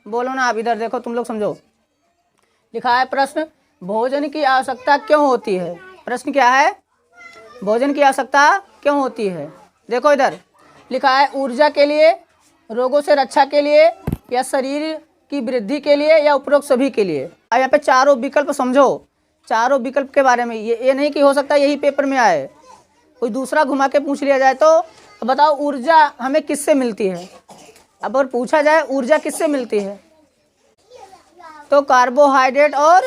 बोलो ना आप, इधर देखो तुम लोग समझो। लिखा है प्रश्न, भोजन की आवश्यकता क्यों होती है। प्रश्न क्या है, भोजन की आवश्यकता क्यों होती है। देखो इधर लिखा है ऊर्जा के लिए, रोगों से रक्षा के लिए, या शरीर की वृद्धि के लिए, या उपरोक्त सभी के लिए। अब यहाँ पे चारों विकल्प समझो, चारों विकल्प के बारे में। ये नहीं कि हो सकता है यही पेपर में आए, कोई दूसरा घुमा के पूछ लिया जाए। तो बताओ ऊर्जा हमें किससे मिलती है। अब अगर पूछा जाए ऊर्जा किससे मिलती है, तो कार्बोहाइड्रेट और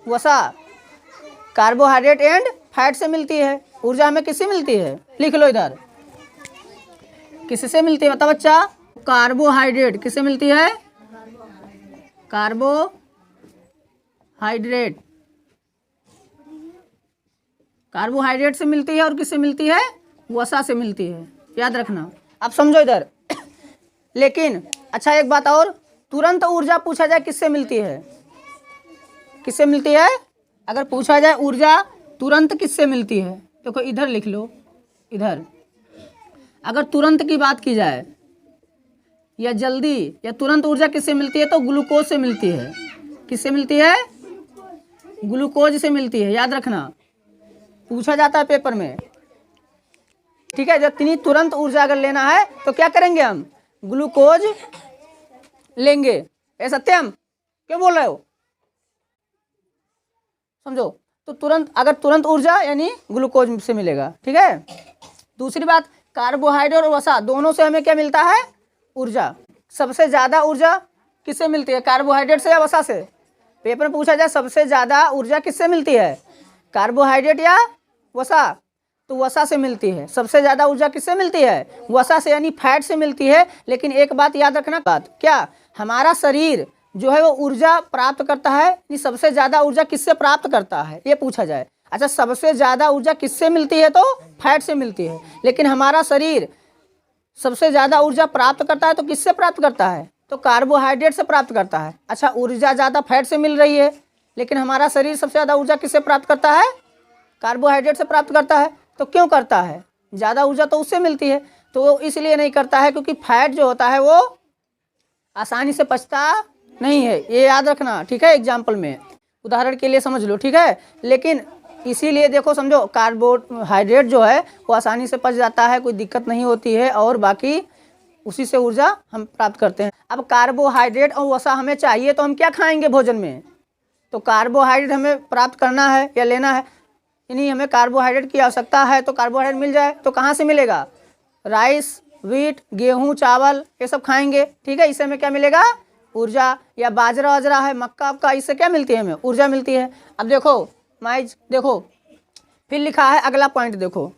वसा, कार्बोहाइड्रेट एंड फैट से मिलती है। ऊर्जा हमें किससे मिलती है, लिख लो इधर, किससे मिलती है बताओ बच्चा। कार्बोहाइड्रेट किससे मिलती है, कार्बोहाइड्रेट, कार्बोहाइड्रेट से मिलती है। और किससे मिलती है, वसा से मिलती है, याद रखना। अब समझो इधर। लेकिन अच्छा एक बात और, तुरंत ऊर्जा पूछा जाए किससे मिलती है, किससे मिलती है। अगर पूछा जाए ऊर्जा तुरंत किससे मिलती है, देखो इधर लिख लो, इधर। अगर तुरंत की बात की जाए या जल्दी या तुरंत ऊर्जा किससे मिलती है, तो ग्लूकोज से मिलती है। किससे मिलती है, ग्लूकोज से मिलती है, याद रखना, पूछा जाता है पेपर में। ठीक है, जब इतनी तुरंत ऊर्जा अगर लेना है तो क्या करेंगे, हम ग्लूकोज लेंगे। ए सत्यम क्यों बोल रहे हो, समझो। तो तुरंत, अगर तुरंत ऊर्जा यानी ग्लूकोज से मिलेगा। ठीक है, दूसरी बात, कार्बोहाइड्रेट और वसा दोनों से हमें क्या मिलता है, ऊर्जा। सबसे ज़्यादा ऊर्जा किससे मिलती है, कार्बोहाइड्रेट से या वसा से। पेपर में पूछा जाए सबसे ज़्यादा ऊर्जा किससे मिलती है, कार्बोहाइड्रेट या वसा, तो वसा से मिलती है। सबसे ज़्यादा ऊर्जा किससे मिलती है, वसा से, यानी फैट से मिलती है। लेकिन एक बात याद रखना, बात क्या, हमारा शरीर जो है वो ऊर्जा प्राप्त करता है, ये सबसे ज़्यादा ऊर्जा किससे प्राप्त करता है, ये पूछा जाए। अच्छा, सबसे ज़्यादा ऊर्जा किससे मिलती है, तो फैट से मिलती है। लेकिन हमारा शरीर सबसे ज़्यादा ऊर्जा प्राप्त करता है तो किससे प्राप्त करता है, तो कार्बोहाइड्रेट से प्राप्त करता है। अच्छा, ऊर्जा ज़्यादा फैट से मिल रही है, लेकिन हमारा शरीर सबसे ज़्यादा ऊर्जा किससे प्राप्त करता है, कार्बोहाइड्रेट से प्राप्त करता है। तो क्यों करता है, ज़्यादा ऊर्जा तो उससे मिलती है। तो वो इसलिए नहीं करता है क्योंकि फैट जो होता है वो आसानी से पचता नहीं है, ये याद रखना। ठीक है, एग्जाम्पल में उदाहरण के लिए समझ लो। ठीक है, लेकिन इसीलिए देखो समझो, कार्बोहाइड्रेट जो है वो आसानी से पच जाता है, कोई दिक्कत नहीं होती है, और बाकी उसी से ऊर्जा हम प्राप्त करते हैं। अब कार्बोहाइड्रेट और वसा हमें चाहिए तो हम क्या खाएंगे भोजन में, तो कार्बोहाइड्रेट हमें प्राप्त करना है या लेना है, यानी हमें कार्बोहाइड्रेट की आवश्यकता है। तो कार्बोहाइड्रेट मिल जाए तो कहाँ से मिलेगा, राइस, व्हीट, गेहूँ, चावल, ये सब खाएंगे। ठीक है, इससे हमें क्या मिलेगा, ऊर्जा। या बाजरा वाजरा है, मक्का आपका, इससे क्या मिलती है, हमें ऊर्जा मिलती है। अब देखो माइज, देखो फिर लिखा है अगला पॉइंट, देखो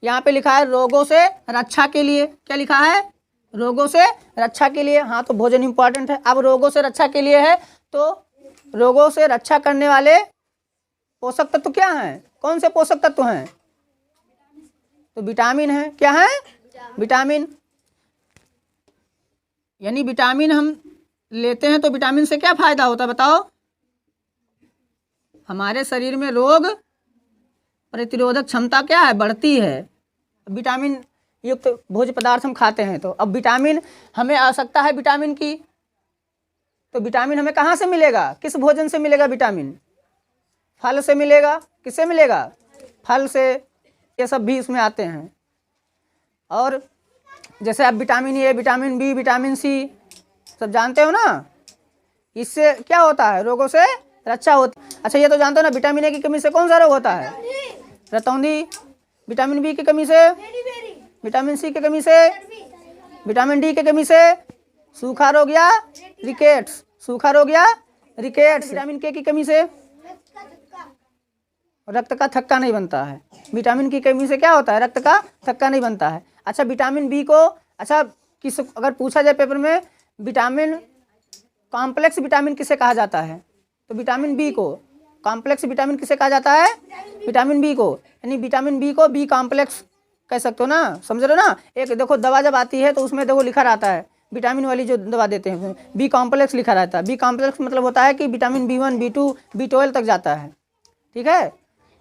यहाँ पे लिखा है रोगों से रक्षा के लिए। क्या लिखा है, रोगों से रक्षा के लिए। हाँ, तो भोजन इंपॉर्टेंट है। अब रोगों से रक्षा के लिए है, तो रोगों से रक्षा करने वाले पोषक तत्व क्या हैं, कौन से पोषक तत्व हैं, तो विटामिन है। क्या है, विटामिन। यानी विटामिन हम लेते हैं तो विटामिन से क्या फायदा होता है बताओ, हमारे शरीर में रोग प्रतिरोधक क्षमता क्या है, बढ़ती है। विटामिन युक्त भोज्य पदार्थ हम खाते हैं। तो अब विटामिन हमें आवश्यकता है विटामिन की, तो विटामिन हमें कहाँ से मिलेगा, किस भोजन से मिलेगा विटामिन, फल से मिलेगा। किससे मिलेगा, फल से, ये सब भी इसमें आते हैं। और जैसे आप vitamin A, vitamin B, vitamin C सब जानते हो ना, इससे क्या होता है, रोगों से रक्षा होती। अच्छा, ये तो जानते हो ना, विटामिन ए की कमी से कौन सा रोग होता है, रतौंधी। विटामिन बी की कमी से, विटामिन सी की कमी से, विटामिन डी की कमी से सूखा रोग या रिकेट्स, सूखा रोग या रिकेट्स। विटामिन के की कमी से रक्त का थक्का नहीं बनता है। विटामिन की कमी से क्या होता है, रक्त का थक्का नहीं बनता है। अच्छा, विटामिन बी को, अच्छा किस, अगर पूछा जाए पेपर में विटामिन, कॉम्प्लेक्स विटामिन किसे कहा जाता है, तो विटामिन बी को कॉम्प्लेक्स विटामिन किसे कहा जाता है, विटामिन बी को। यानी विटामिन बी को बी कॉम्प्लेक्स कह सकते हो ना, समझ रहे हो ना। एक देखो दवा जब आती है तो उसमें देखो लिखा रहता है, विटामिन वाली जो दवा देते हैं बी कॉम्प्लेक्स लिखा रहता है। बी कॉम्प्लेक्स मतलब होता है कि विटामिन B1, B2, B12 तक जाता है। ठीक है,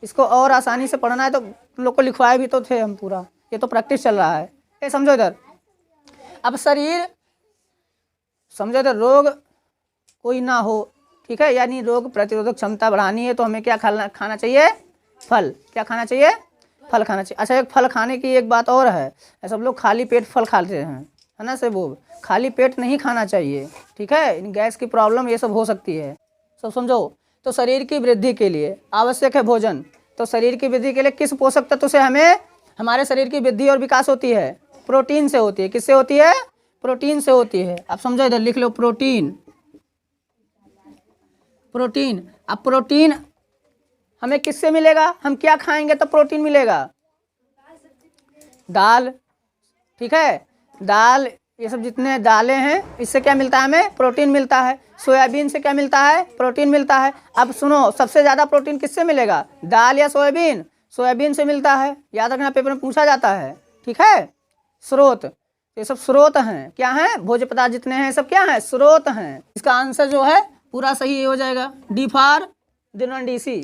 इसको और आसानी से पढ़ना है तो तुम लोग को लिखवाए भी तो थे हम पूरा, ये तो प्रैक्टिस चल रहा है। ये समझो इधर। अब समझे, तो रोग कोई ना हो, ठीक है, यानी रोग प्रतिरोधक क्षमता बढ़ानी है तो हमें क्या खाना चाहिए? फल। क्या खाना चाहिए? फल खाना चाहिए। अच्छा, एक फल खाने की एक बात और है, सब लोग खाली पेट फल खाते हैं, है ना, से वो खाली पेट नहीं खाना चाहिए, ठीक है, गैस की प्रॉब्लम ये सब हो सकती है, सब समझो। तो शरीर की वृद्धि के लिए आवश्यक है भोजन। तो शरीर की वृद्धि के लिए किस पोषक तत्व से हमें हमारे शरीर की वृद्धि और विकास होती है? प्रोटीन से होती है। किससे होती है? प्रोटीन से होती है। आप समझो, इधर लिख लो प्रोटीन। प्रोटीन, अब प्रोटीन हमें किससे मिलेगा? हम क्या खाएंगे तो प्रोटीन मिलेगा? दाल, ठीक है, दाल, ये सब जितने दालें हैं इससे क्या मिलता है? हमें प्रोटीन मिलता है। सोयाबीन से क्या मिलता है? प्रोटीन मिलता है। अब सुनो, सबसे ज़्यादा प्रोटीन किससे मिलेगा? दाल या सोयाबीन? सोयाबीन से मिलता है, याद रखना, पेपर में पूछा जाता है, ठीक है। स्रोत, ये सब स्रोत हैं। क्या हैं? भोज्य पदार्थ जितने हैं सब क्या हैं? स्रोत हैं। इसका आंसर जो है पूरा सही हो जाएगा, डी फॉर D सी।